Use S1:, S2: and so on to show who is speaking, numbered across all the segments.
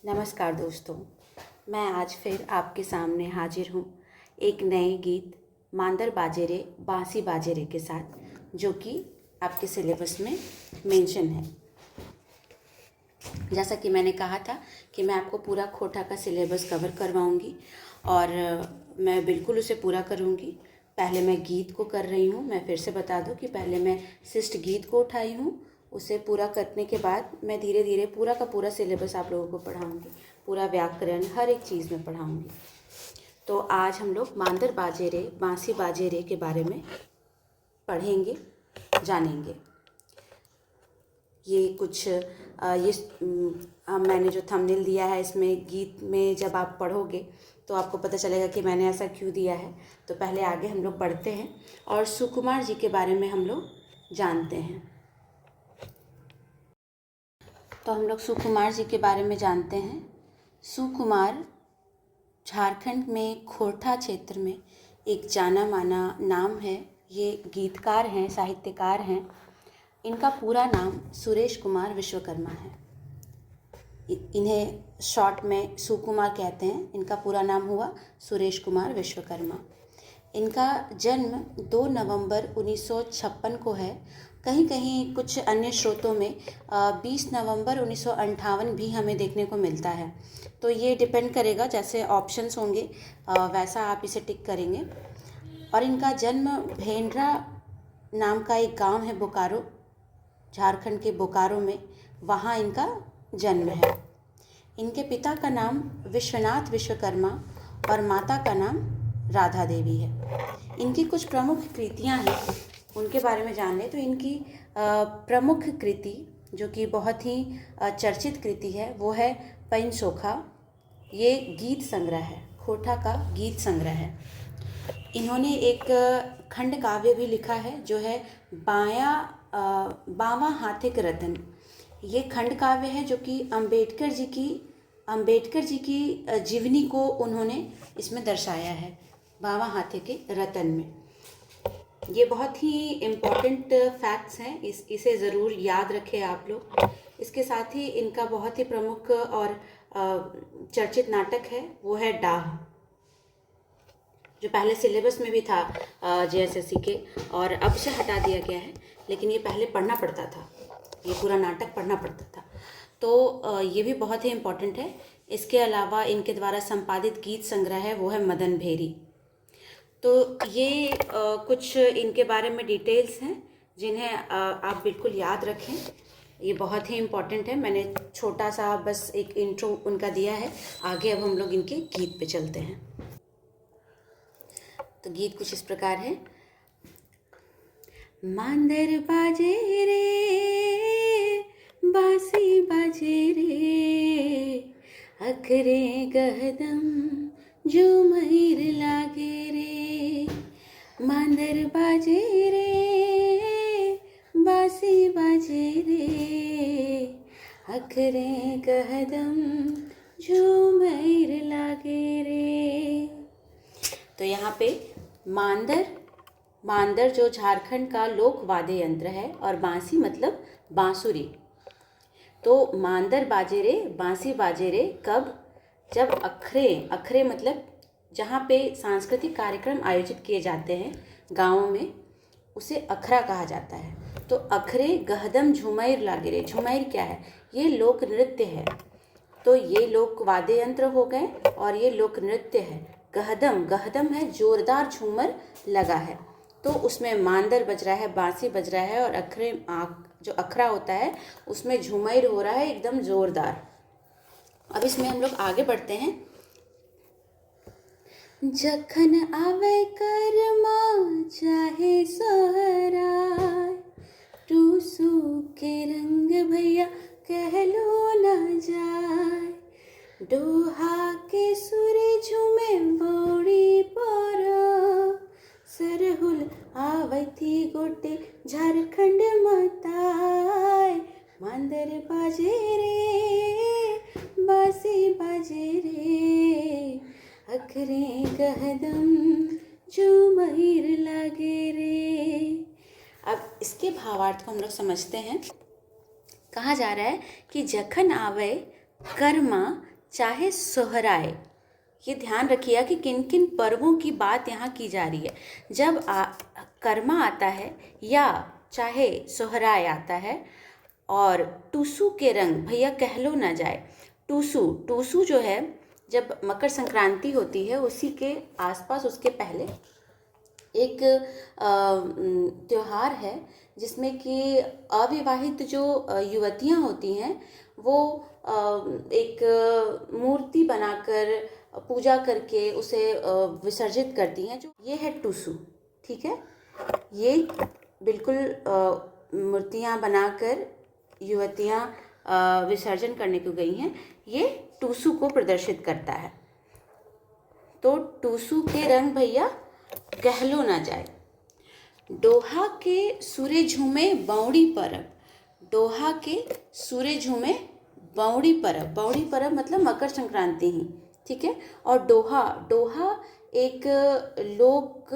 S1: नमस्कार दोस्तों, मैं आज फिर आपके सामने हाजिर हूँ एक नए गीत मांदर बाजे रे बांसी बाजे रे के साथ, जो कि आपके सिलेबस में मेंशन है। जैसा कि मैंने कहा था कि मैं आपको पूरा खोटा का सिलेबस कवर करवाऊंगी और मैं बिल्कुल उसे पूरा करूंगी। पहले मैं गीत को कर रही हूँ। मैं फिर से बता दूँ कि पहले मैं शिष्ट गीत को उठाई हूँ। उसे पूरा करने के बाद मैं धीरे धीरे पूरा का पूरा सिलेबस आप लोगों को पढ़ाऊंगी, पूरा व्याकरण हर एक चीज़ में पढ़ाऊंगी। तो आज हम लोग मांदर बाजे रे बांसी बाजे रे के बारे में पढ़ेंगे, जानेंगे। ये कुछ मैंने जो थंबनेल दिया है, इसमें गीत में जब आप पढ़ोगे तो आपको पता चलेगा कि मैंने ऐसा क्यों दिया है। तो पहले आगे हम लोग बढ़ते हैं और सुकुमार जी के बारे में हम लोग जानते हैं। तो हम लोग सुकुमार जी के बारे में जानते हैं। सुकुमार झारखंड में खोरठा क्षेत्र में एक जाना माना नाम है। ये गीतकार हैं, साहित्यकार हैं। इनका पूरा नाम सुरेश कुमार विश्वकर्मा है। इन्हें शॉर्ट में सुकुमार कहते हैं। इनका पूरा नाम हुआ सुरेश कुमार विश्वकर्मा। इनका जन्म 2 नवंबर 1956 को है। कहीं कहीं कुछ अन्य स्रोतों में 20 नवंबर 1958 भी हमें देखने को मिलता है। तो ये डिपेंड करेगा, जैसे ऑप्शंस होंगे वैसा आप इसे टिक करेंगे। और इनका जन्म भेंड्रा नाम का एक गांव है बोकारो, झारखंड के बोकारो में, वहाँ इनका जन्म है। इनके पिता का नाम विश्वनाथ विश्वकर्मा और माता का नाम राधा देवी है। इनकी कुछ प्रमुख कृतियाँ हैं, उनके बारे में जान लें। तो इनकी प्रमुख कृति जो कि बहुत ही चर्चित कृति है वो है पैनसोखा। ये गीत संग्रह है, खोटा का गीत संग्रह है। इन्होंने एक खंड काव्य भी लिखा है जो है बावां हाथिक रतन। ये खंड काव्य है जो कि अंबेडकर जी की जीवनी को उन्होंने इसमें दर्शाया है, बावां हाथी के रतन में। ये बहुत ही इम्पॉर्टेंट फैक्ट्स हैं, इसे ज़रूर याद रखें आप लोग। इसके साथ ही इनका बहुत ही प्रमुख और चर्चित नाटक है, वो है डाह, जो पहले सिलेबस में भी था JSSC के, और अब से हटा दिया गया है। लेकिन ये पहले पढ़ना पड़ता था, ये पूरा नाटक पढ़ना पड़ता था। तो ये भी बहुत ही इम्पॉर्टेंट है। इसके अलावा इनके द्वारा संपादित गीत संग्रह है वो है मदन भेरी। तो ये कुछ इनके बारे में डिटेल्स हैं जिन्हें आप बिल्कुल याद रखें। ये बहुत ही इम्पॉर्टेंट है। मैंने छोटा सा बस एक इंट्रो उनका दिया है। आगे अब हम लोग इनके गीत पे चलते हैं। तो गीत कुछ इस प्रकार है। मांदर बाजे रे बांसी बाजे रे, अखरे गहदम झूमर लागे रे। मांदर बाजे रे बांसी बाजे रे, अखरे गहदम झूमर लागे रे। तो यहाँ पे मांदर जो झारखंड का लोक वाद्य यंत्र है, और बांसी मतलब बांसुरी। तो मांदर बाजे रे बांसी बाजे रे कब? जब अखरे मतलब जहाँ पे सांस्कृतिक कार्यक्रम आयोजित किए जाते हैं गाँवों में, उसे अखरा कहा जाता है। तो अखरे गहदम झुमैर लागे रे। झुमैर क्या है? ये लोक नृत्य है। तो ये लोक वाद्य यंत्र हो गए और ये लोक नृत्य है। गहदम है, जोरदार झूमर लगा है। तो उसमें मांदर बज रहा है, बांसी बज रहा है, और जो अखरा होता है उसमें झूमर हो रहा है एकदम जोरदार। अब इसमें हम लोग आगे बढ़ते हैं। जखन आवे करमा चाहे सोहराय, टूसू के रंग भैया कहलो न जाय। डोहा के सुरे झूमे बोड़ी पोरो, सरहुल आवती गोटे झारखंड मताय। मांदर बाजे रे बांसी बाजे रे, अखरे गहदम झूमर लागे रे। अब इसके भावार्थ को हम लोग समझते हैं। कहा जा रहा है कि जखन आवे कर्मा चाहे सोहराय। ये ध्यान रखिएगा कि किन किन पर्वों की बात यहाँ की जा रही है। जब कर्मा आता है या चाहे सोहराय आता है और टूसू के रंग, भैया कह लो ना जाए। टूसू, टूसू जो है जब मकर संक्रांति होती है उसी के आसपास, उसके पहले एक त्योहार है जिसमें कि अविवाहित जो युवतियां होती हैं वो एक मूर्ति बनाकर पूजा करके उसे विसर्जित करती हैं। जो ये है टूसू, ठीक है। ये बिल्कुल मूर्तियां बनाकर युवतियां विसर्जन करने को गई हैं, ये टूसू को प्रदर्शित करता है। तो टूसू के रंग भैया कह लो ना जाए। डोहा के सूरे झूमे बौड़ी परब, डोहा के सूरे झूमे बौड़ी परब, बौड़ी परब मतलब मकर संक्रांति ही, ठीक है। और डोहा, डोहा एक लोक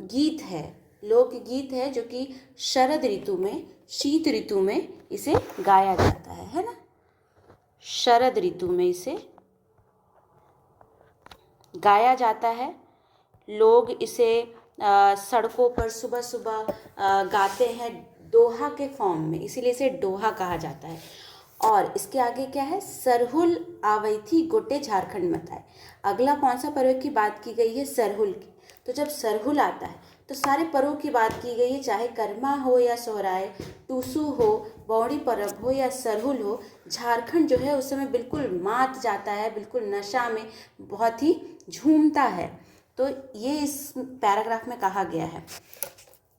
S1: गीत है, लोकगीत है जो कि शरद ऋतु में, शीत ऋतु में इसे गाया जाता है ना। शरद ऋतु में इसे गाया जाता है। लोग इसे सड़कों पर सुबह सुबह गाते हैं दोहा के फॉर्म में, इसीलिए इसे डोहा कहा जाता है। और इसके आगे क्या है, सरहुल आवैथी गोटे झारखंड मथाए। अगला कौन सा पर्व की बात की गई है, सरहुल की। तो जब सरहुल आता है तो सारे पर्वों की बात की गई है, चाहे कर्मा हो या सोहराय, टूसू हो, बौड़ी पर्व हो या सरहुल हो। झारखंड जो है उस समय बिल्कुल मात जाता है, बिल्कुल नशा में बहुत ही झूमता है। तो ये इस पैराग्राफ में कहा गया है।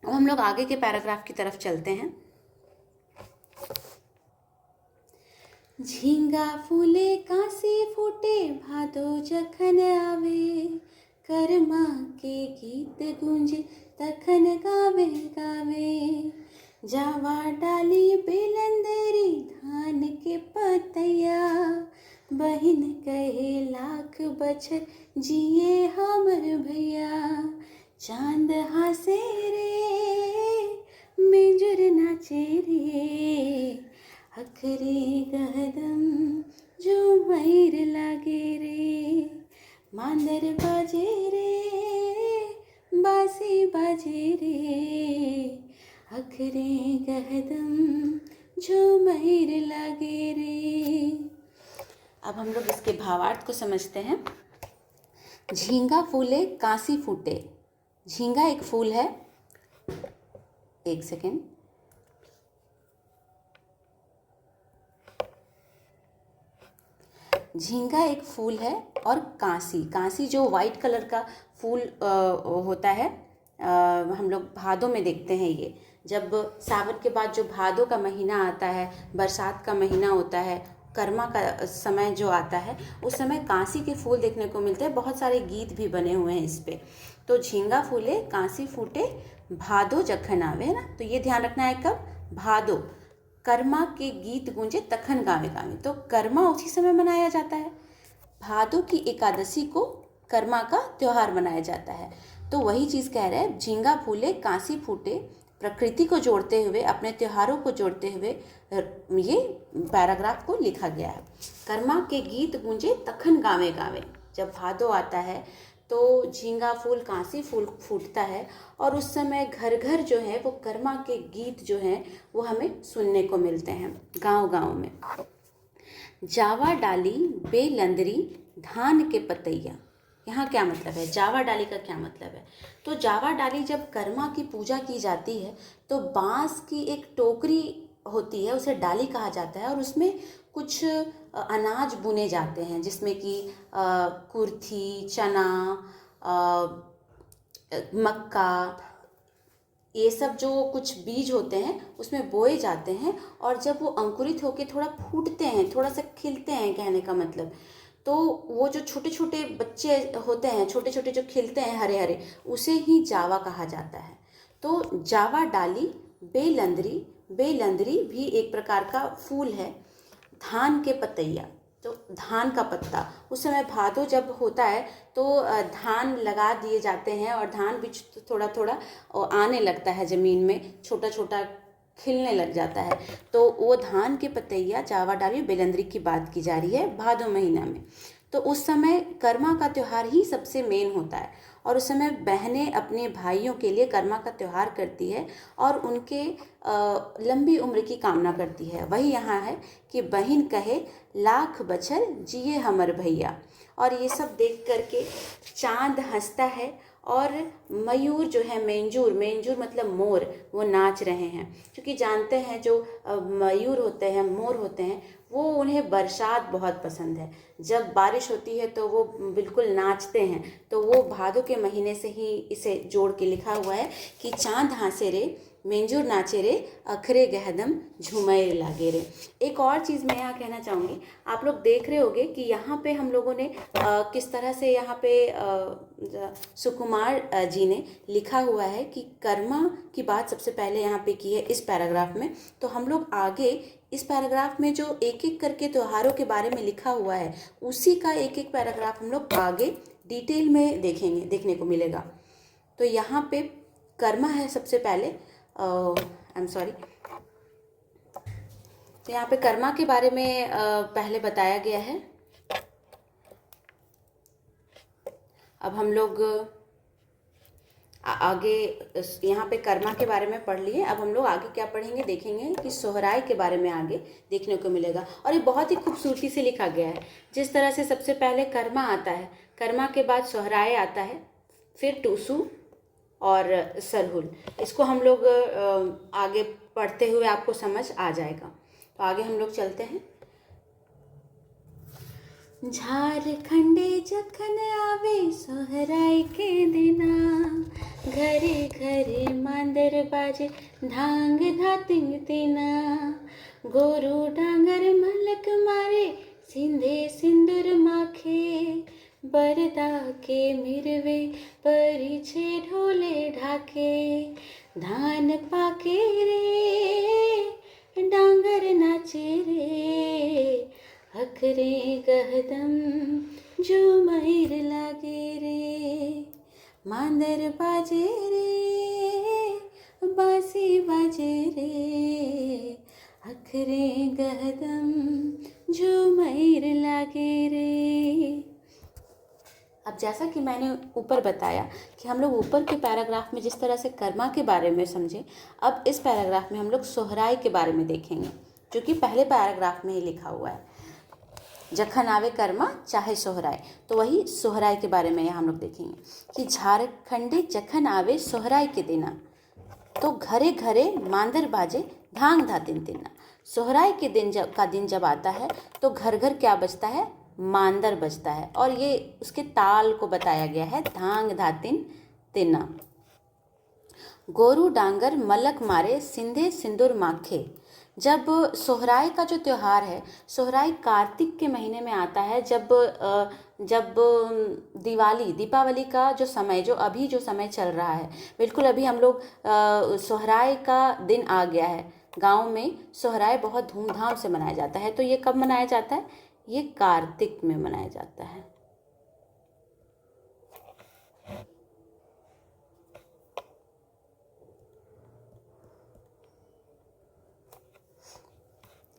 S1: अब हम लोग आगे के पैराग्राफ की तरफ चलते हैं। झींगा फूले कांसी फूटे भादो जखन आवे, कर्मा के गीत गूंजे तखन गावे गावे। जावा डाली बेलंदरी धान के पतैया, बहिन कहे लाख बछर जिए हमर भैया। चांद हासे रे मेजुर नाचे रे, अखरे गहदम जो मैर लागे रे। मांदर बाजे रे बासी बाजे रे, अखरे गहदम जो मैर लागे रे। अब हम लोग इसके भावार्थ को समझते हैं। झींगा फूले कांसी फूटे। झींगा एक फूल है, एक सेकेंड, झींगा एक फूल है और कांसी, कांसी जो वाइट कलर का फूल होता है, हम लोग भादों में देखते हैं। ये जब सावन के बाद जो भादों का महीना आता है, बरसात का महीना होता है, कर्मा का समय जो आता है, उस समय कांसी के फूल देखने को मिलते हैं। बहुत सारे गीत भी बने हुए हैं इस पे। तो झींगा फूले कांसी फूटे भादो जखन आवे, है ना। तो ये ध्यान रखना है, कब, भादो, कर्मा के गीत गूंजे तखन गावे गावे। तो कर्मा उसी समय मनाया जाता है, भादो की एकादशी को कर्मा का त्योहार मनाया जाता है। तो वही चीज़ कह रहे हैं, झींगा फूले कांसी फूटे, प्रकृति को जोड़ते हुए, अपने त्योहारों को जोड़ते हुए ये पैराग्राफ को लिखा गया है। कर्मा के गीत गूंजे तखन गावे गावे। जब भादो आता है तो झींगा फूल कांसी फूल फूटता है और उस समय घर घर जो है वो कर्मा के गीत जो हैं वो हमें सुनने को मिलते हैं गांव गांव में। जावा डाली बेलंदरी धान के पतैया, यहाँ क्या मतलब है, जावा डाली का क्या मतलब है। तो जावा डाली जब कर्मा की पूजा की जाती है तो बांस की एक टोकरी होती है, उसे डाली कहा जाता है, और उसमें कुछ अनाज बुने जाते हैं, जिसमें कि कुर्थी, चना, मक्का, ये सब जो कुछ बीज होते हैं उसमें बोए जाते हैं। और जब वो अंकुरित होकर थोड़ा फूटते हैं, थोड़ा सा खिलते हैं, कहने का मतलब, तो वो जो छोटे छोटे बच्चे होते हैं, छोटे छोटे जो खिलते हैं हरे हरे, उसे ही जावा कहा जाता है। तो जावा डाली बेलंदरी, बेलंदरी भी एक प्रकार का फूल है। धान के पतैया, तो धान का पत्ता, उस समय भादो जब होता है तो धान लगा दिए जाते हैं और धान बीज थोड़ा थोड़ा आने लगता है ज़मीन में, छोटा छोटा खिलने लग जाता है। तो वो धान के पतैया जावा डाली बेलंद्री की बात की जा रही है भादों महीना में। तो उस समय कर्मा का त्यौहार ही सबसे मेन होता है और उस समय बहनें अपने भाइयों के लिए कर्मा का त्यौहार करती है और उनके लंबी उम्र की कामना करती है। वही यहाँ है कि बहिन कहे लाख बछर जिए हमर भैया। और ये सब देख करके चांद हंसता है और मयूर जो है, मेंजूर, मेंजूर मतलब मोर, वो नाच रहे हैं। क्योंकि जानते हैं जो मयूर होते हैं, मोर होते हैं, वो उन्हें बरसात बहुत पसंद है। जब बारिश होती है तो वो बिल्कुल नाचते हैं। तो वो भादों के महीने से ही इसे जोड़ के लिखा हुआ है कि चांद हंसे रे, मेंजूर नाचे रे, अखरे गहदम झुमैर लागे रे। एक और चीज़ मैं यहाँ कहना चाहूँगी, आप लोग देख रहे होंगे कि यहाँ पे हम लोगों ने किस तरह से यहाँ पे सुकुमार जी ने लिखा हुआ है कि कर्मा की बात सबसे पहले यहाँ पे की है इस पैराग्राफ में। तो हम लोग आगे इस पैराग्राफ में जो एक एक करके त्योहारों के बारे में लिखा हुआ है, उसी का एक एक पैराग्राफ हम लोग आगे डिटेल में देखेंगे, देखने को मिलेगा। तो यहाँ पे कर्मा है सबसे पहले, आई एम सॉरी। तो यहाँ पे कर्मा के बारे में पहले बताया गया है। अब हम लोग आगे यहाँ पे कर्मा के बारे में पढ़ लिए। अब हम लोग आगे क्या पढ़ेंगे, देखेंगे कि सोहराय के बारे में आगे देखने को मिलेगा। और ये बहुत ही खूबसूरती से लिखा गया है। जिस तरह से सबसे पहले कर्मा आता है, कर्मा के बाद सोहराय आता है, फिर टूसू और सरहुल। इसको हम लोग आगे पढ़ते हुए आपको समझ आ जाएगा। तो आगे हम लोग चलते हैं। झारखंडे जखन आवे सोहराय के दिना, घरे घरे मांदर बाजे ढांग धातिंग तिना, गोरू डांगर मलक मारे सिंधे सिंदूर माखे, बरदा के मिरवे परिछे ढोले ढाके, धान पाके रे डांगर नाचे रे, अखरे गहदम झुमैर लागे रे, मांदर बाजे रे बांसी बाजे रे, अखरे गहदम झुमैर लागे रे। अब जैसा कि मैंने ऊपर बताया कि हम लोग ऊपर के पैराग्राफ में जिस तरह से कर्मा के बारे में समझे, अब इस पैराग्राफ में हम लोग सोहराय के बारे में देखेंगे, जो कि पहले पैराग्राफ में ही लिखा हुआ है। जखन आवे कर्मा चाहे सोहराय, तो वही सोहराय के बारे में यहाँ हम लोग देखेंगे कि झारखंडे जखन आवे सोहराय के दिना, तो घरे घरे मांदर बाजे धांग धातिन तिना। सोहराय के दिन जब आता है तो घर घर क्या बजता है, मांदर बजता है। और ये उसके ताल को बताया गया है, धांग धातिन तिना। गोरू डांगर मलक मारे सिंधे सिंदूर माखे। जब सोहराय का जो त्यौहार है, सोहराय कार्तिक के महीने में आता है, जब दीपावली का जो समय, जो समय चल रहा है, बिल्कुल अभी हम लोग सोहराय का दिन आ गया है। गांव में सोहराय बहुत धूमधाम से मनाया जाता है। तो ये कब मनाया जाता है, ये कार्तिक में मनाया जाता है।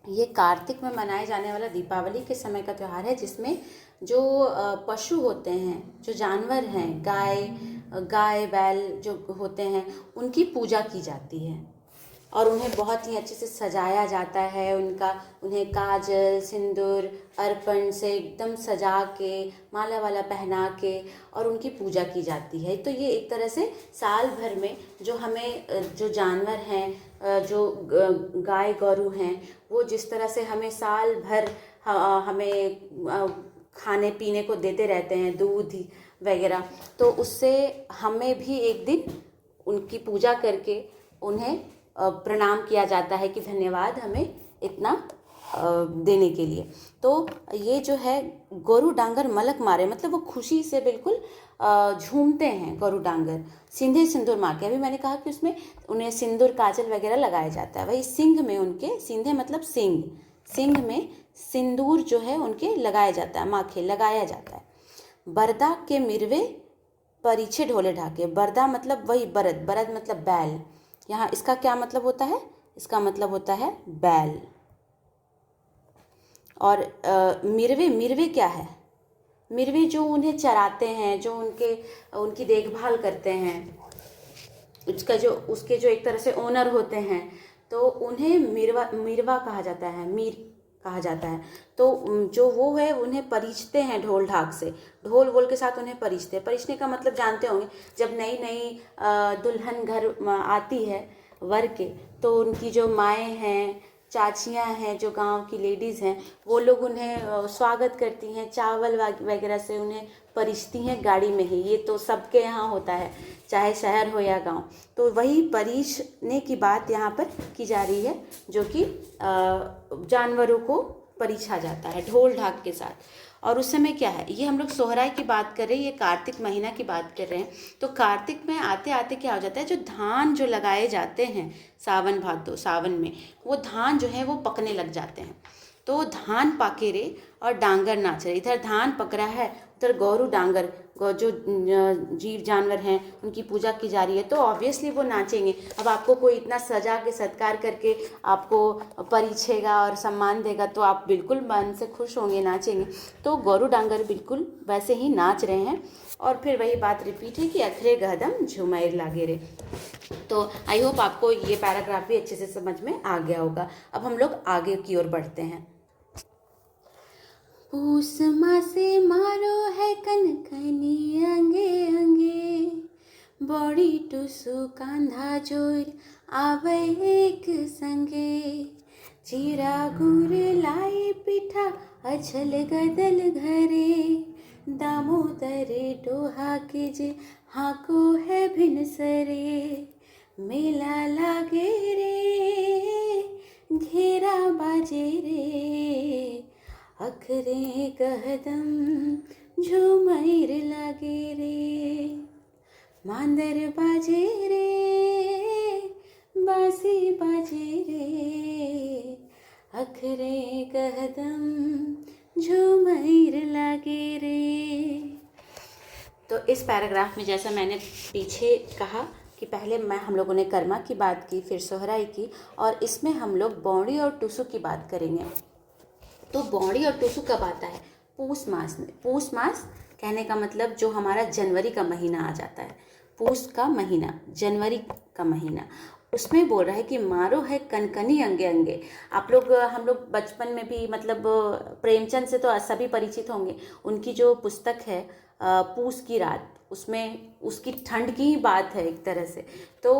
S1: ये कार्तिक में मनाए जाने वाला दीपावली के समय का त्यौहार है, जिसमें जो पशु होते हैं, जो जानवर हैं, गाय बैल जो होते हैं, उनकी पूजा की जाती है और उन्हें बहुत ही अच्छे से सजाया जाता है। उन्हें काजल, सिंदूर, अर्पण से एकदम सजा के, माला वाला पहना के और उनकी पूजा की जाती है। तो ये एक तरह से साल भर में जो जानवर हैं, जो गाय गौरू हैं, वो जिस तरह से हमें साल भर हमें खाने पीने को देते रहते हैं, दूध वगैरह, तो उससे हमें भी एक दिन उनकी पूजा करके उन्हें प्रणाम किया जाता है कि धन्यवाद हमें इतना देने के लिए। तो ये जो है गोरू डांगर मलक मारे, मतलब वो खुशी से बिल्कुल झूमते हैं गोरू डांगर। सिंधे सिंदूर माखे, अभी मैंने कहा कि उसमें उन्हें सिंदूर काजल वगैरह लगाया जाता है। वही सिंह में उनके, सिंधे मतलब सिंह, सिंह में सिंदूर जो है उनके लगाया जाता है, माखे लगाया जाता है। बरदा के मिरवे परिछे ढोले ढाके, बरदा मतलब वही बरद, बरद मतलब बैल। यहाँ इसका क्या मतलब होता है, इसका मतलब होता है बैल। और मिरवे, मिरवे क्या है? मिरवे जो उन्हें चराते हैं, जो उनकी देखभाल करते हैं, उसके जो एक तरह से ओनर होते हैं, तो उन्हें मिरवा मिरवा कहा जाता है, मीर कहा जाता है। तो जो वो है उन्हें परिचते हैं ढोल ढाक से, ढोल वोल के साथ उन्हें परिचते हैं। परिचने का मतलब जानते होंगे, जब नई नई दुल्हन घर आती है वर के, तो उनकी जो माएँ हैं, चाचियाँ हैं, जो गांव की लेडीज़ हैं, वो लोग उन्हें स्वागत करती हैं, चावल वगैरह से उन्हें परिचती हैं गाड़ी में ही। ये तो सबके यहाँ होता है, चाहे शहर हो या गांव। तो वही परिचने की बात यहाँ पर की जा रही है, जो कि जानवरों को परिछा जाता है ढोल ढाक के साथ। और उस समय क्या है, ये हम लोग सोहराय की बात कर रहे हैं, ये कार्तिक महीना की बात कर रहे हैं। तो कार्तिक में आते आते क्या हो जाता है, जो धान जो लगाए जाते हैं सावन भादो, सावन में वो धान जो है वो पकने लग जाते हैं। तो धान पाके रे और डांगर नाच रहे। इधर धान पक रहा है, उधर गौरू डांगर जो जीव जानवर हैं उनकी पूजा की जा रही है, तो ऑब्वियसली वो नाचेंगे। अब आपको कोई इतना सजा के सत्कार करके आपको परिछेगा और सम्मान देगा, तो आप बिल्कुल मन से खुश होंगे, नाचेंगे। तो गौरू डांगर बिल्कुल वैसे ही नाच रहे हैं। और फिर वही बात रिपीट है कि अखरे गहदम झुमैर लागे रे। तो आई होप आपको ये पैराग्राफ भी अच्छे से समझ में आ गया होगा। अब हम लोग आगे की ओर बढ़ते हैं। पूस मासे मारो है कनकनी अंगे अंगे, बड़ी टुसु कांधा जोर आवे एक संगे, चीरा गुर लाई पिठा अछल गदल घरे, दामोदरे डोहा के जे हाको है भिनसरे, मेला लागे रे घेरा बाजे रे, अखरे कहदम झुमैर लागे रे, मांदर बाजे रे बांसी बाजे रे, अखरे कहदम झुमैर लागे रे। तो इस पैराग्राफ में जैसा मैंने पीछे कहा कि पहले हम लोगों ने कर्मा की बात की, फिर सोहराई की, और इसमें हम लोग बौड़ी और टुसु की बात करेंगे। तो बौड़ी और टुसु कब आता है? पूस मास में। पूस मास कहने का मतलब जो हमारा जनवरी का महीना आ जाता है, पूस का महीना, जनवरी का महीना, उसमें बोल रहा है कि मारो है कनकनी अंगे अंगे। हम लोग बचपन में भी, मतलब प्रेमचंद से तो सभी परिचित होंगे। उनकी जो पुस्तक है पूस की रात, उसमें उसकी ठंड की ही बात है एक तरह से। तो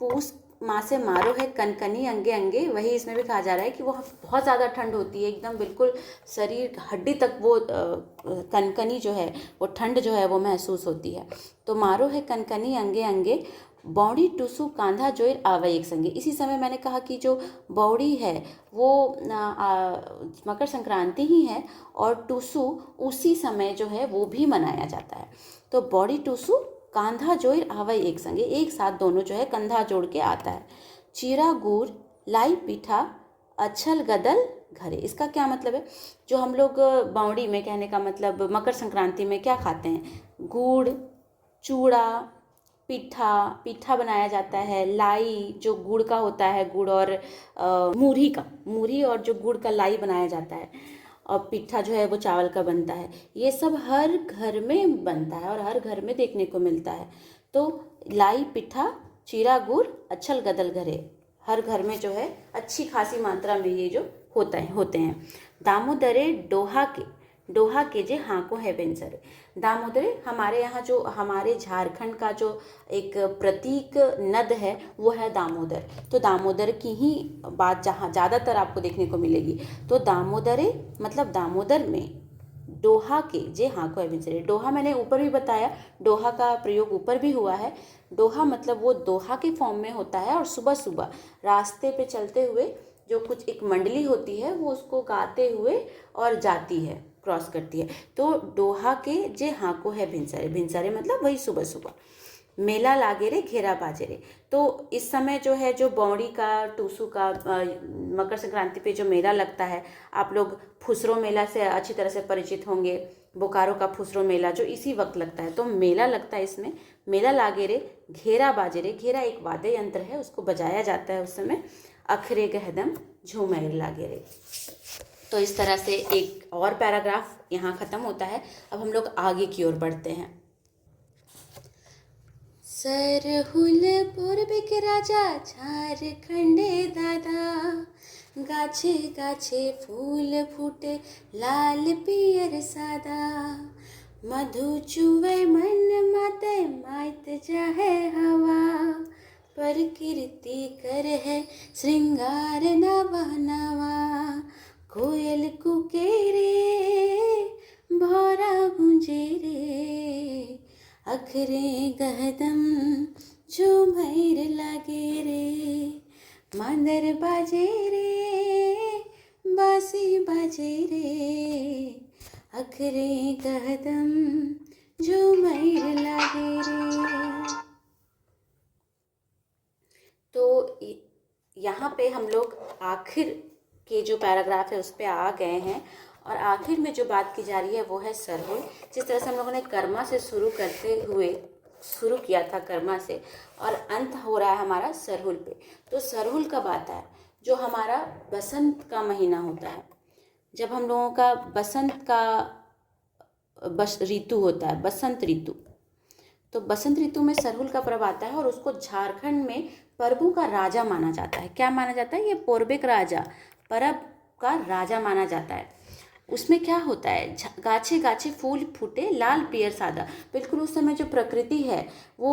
S1: पूस माँ से मारो है कनकनी अंगे अंगे, वही इसमें भी कहा जा रहा है कि वो बहुत ज़्यादा ठंड होती है, एकदम बिल्कुल शरीर हड्डी तक वो कनकनी जो है, वो ठंड जो है वो महसूस होती है। तो मारो है कनकनी अंगे अंगे, बौड़ी टुसु कांधा जोर आवे एक संगे। इसी समय मैंने कहा कि जो बौड़ी है वो मकर संक्रांति ही है, और टुसु उसी समय जो है वो भी मनाया जाता है। तो बौड़ी टुसु कांधा जोर आवे एक संगे, एक साथ दोनों जो है कंधा जोड़ के आता है। चीरा गुड़ लाई पीठा अछल गदल घरे, इसका क्या मतलब है? जो हम लोग बावड़ी में, कहने का मतलब मकर संक्रांति में क्या खाते हैं? गुड़, चूड़ा, पीठा बनाया जाता है। लाई जो गुड़ का होता है, गुड़ और मूरी और जो गुड़ का लाई बनाया जाता है, और पीठा जो है वो चावल का बनता है। ये सब हर घर में बनता है और हर घर में देखने को मिलता है। तो लाई पीठा चीरा गुड़ अछल गदल घरे, हर घर में जो है अच्छी खासी मात्रा में ये जो होते हैं। दामोदरे डोहा के जे हाको है बेंसरे। दामोदरे हमारे यहाँ, जो हमारे झारखंड का जो एक प्रतीक नद है वो है दामोदर। तो दामोदर की ही बात जहाँ ज़्यादातर आपको देखने को मिलेगी। तो दामोदरे मतलब दामोदर में डोहा के जे हाको है बेंसरे। डोहा मैंने ऊपर भी बताया, डोहा का प्रयोग ऊपर भी हुआ है। डोहा मतलब वो दोहा के फॉर्म में होता है, और सुबह सुबह रास्ते पे चलते हुए जो कुछ एक मंडली होती है वो उसको गाते हुए और जाती है, क्रॉस करती है। तो डोहा के जे हाको है भिनसरे, भिनसरे मतलब वही सुबह सुबह। मेला लागे रे घेरा बाजे रे, तो इस समय जो है, जो बौड़ी का, टूसू का, मकर संक्रांति पे जो मेला लगता है, आप लोग फुसरो मेला से अच्छी तरह से परिचित होंगे। बोकारो का फुसरो मेला जो इसी वक्त लगता है, तो मेला लगता है इसमें। मेला लागे रे घेरा बाजे रे, घेरा एक वाद्य यंत्र है, उसको बजाया जाता है उस समय। अखरे गहदम झूमेर लागे रे। तो इस तरह से एक और पैराग्राफ यहाँ ख़त्म होता है। अब हम लोग आगे की ओर बढ़ते हैं। सरहुल पूर्व के राजा झारखंडे दादा, गाछे गाछे फूल फूटे लाल पियर सादा, मधु चुवे मन माते माइत जाहे हवा, प्रकृति कर है श्रृंगार नवा नवा, कोयल कुके रे भौरा गूंजे रे, अखरे गहदम झूमेर लागे रे, मांदर बाजे रे बांसी बाजे रे, अखरे गहदम झूमेर लागे रे। तो यहाँ पे हम लोग आखिर के जो पैराग्राफ है उस पे आ गए हैं और आखिर में जो बात की जा रही है वो है सरहुल। जिस तरह से हम लोगों ने कर्मा से शुरू किया था कर्मा से, और अंत हो रहा है हमारा सरहुल पे। तो सरहुल कब आता है? जो हमारा बसंत का महीना होता है, जब हम लोगों का बसंत का ऋतु होता है, बसंत ऋतु। तो बसंत ऋतु में सरहुल का पर्व आता है और उसको झारखंड में पर्वों का राजा माना जाता है। क्या माना जाता है? ये पूर्विक राजा, पर्व का राजा माना जाता है। उसमें क्या होता है? गाछे गाछे फूल फूटे लाल पियर सादा। बिल्कुल उस समय जो प्रकृति है वो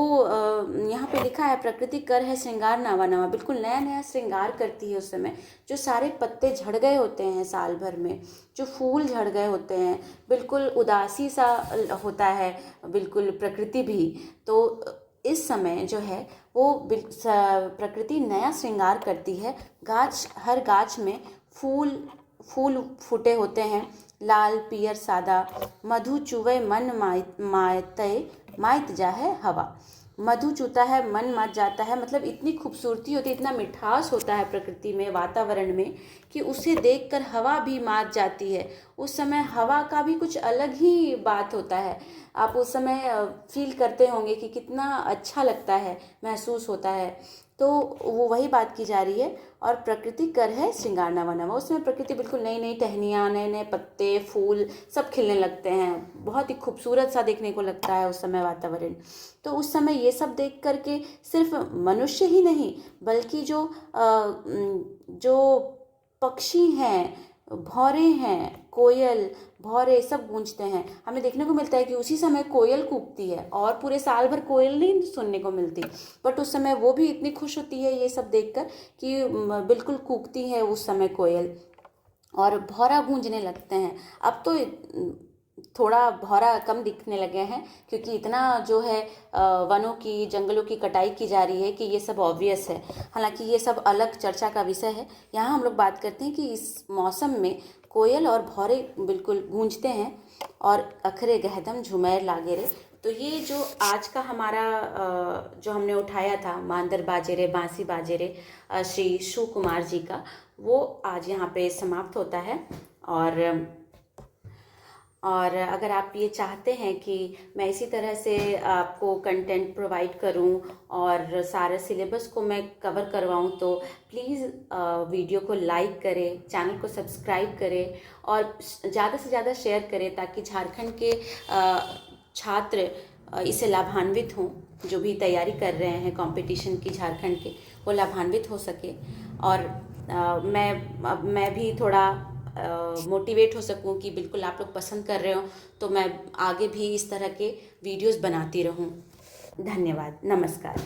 S1: यहाँ पे लिखा है, प्रकृति कर है श्रृंगार नवा नवा। बिल्कुल नया नया श्रृंगार करती है उस समय। जो सारे पत्ते झड़ गए होते हैं साल भर में, जो फूल झड़ गए होते हैं, बिल्कुल उदासी सा होता है बिल्कुल प्रकृति भी। तो इस समय जो है वो प्रकृति नया श्रृंगार करती है। हर गाछ में फूल फूटे होते हैं, लाल पियर सादा, मधु चुवे मन माइत जा है हवा। मधु चूता है मन मच जाता है, मतलब इतनी खूबसूरती होती है, इतना मिठास होता है प्रकृति में, वातावरण में, कि उसे देखकर हवा भी मात जाती है। उस समय हवा का भी कुछ अलग ही बात होता है। आप उस समय फील करते होंगे कि कितना अच्छा लगता है, महसूस होता है। तो वो वही बात की जा रही है। और प्रकृति कर है श्रृंगार नवा नवा। उसमें प्रकृति बिल्कुल नई नई टहनियाँ, नए नए पत्ते, फूल सब खिलने लगते हैं। बहुत ही खूबसूरत सा देखने को लगता है उस समय वातावरण। तो उस समय ये सब देख करके सिर्फ मनुष्य ही नहीं बल्कि जो पक्षी हैं, भौरे हैं, कोयल भौरे सब गूंजते हैं। हमें देखने को मिलता है कि उसी समय कोयल कूकती है, और पूरे साल भर कोयल नहीं सुनने को मिलती, बट उस समय वो भी इतनी खुश होती है ये सब देखकर कि बिल्कुल कूकती है उस समय कोयल, और भौरा गूंजने लगते हैं। अब तो थोड़ा भौरा कम दिखने लगे हैं क्योंकि इतना जो है वनों की, जंगलों की कटाई की जा रही है कि ये सब ऑब्वियस है। हालांकि ये सब अलग चर्चा का विषय है। यहाँ हम लोग बात करते हैं कि इस मौसम में कोयल और भौरे बिल्कुल गूंजते हैं और अखरे गहदम झूमेर लागे रे। तो ये जो आज का हमारा जो हमने उठाया था, मांदर बाजे रे बांसी बाजे रे, श्री शिव कुमार जी का, वो आज यहाँ पे समाप्त होता है। और अगर आप ये चाहते हैं कि मैं इसी तरह से आपको कंटेंट प्रोवाइड करूं और सारे सिलेबस को मैं कवर करवाऊं, तो प्लीज़ वीडियो को लाइक करें, चैनल को सब्सक्राइब करें और ज़्यादा से ज़्यादा शेयर करें ताकि झारखंड के छात्र इससे लाभान्वित हों। जो भी तैयारी कर रहे हैं कंपटीशन की झारखंड के, वो लाभान्वित हो सके और मैं भी थोड़ा मोटिवेट हो सकूं कि बिल्कुल आप लोग पसंद कर रहे हो, तो मैं आगे भी इस तरह के वीडियोस बनाती रहूं। धन्यवाद, नमस्कार।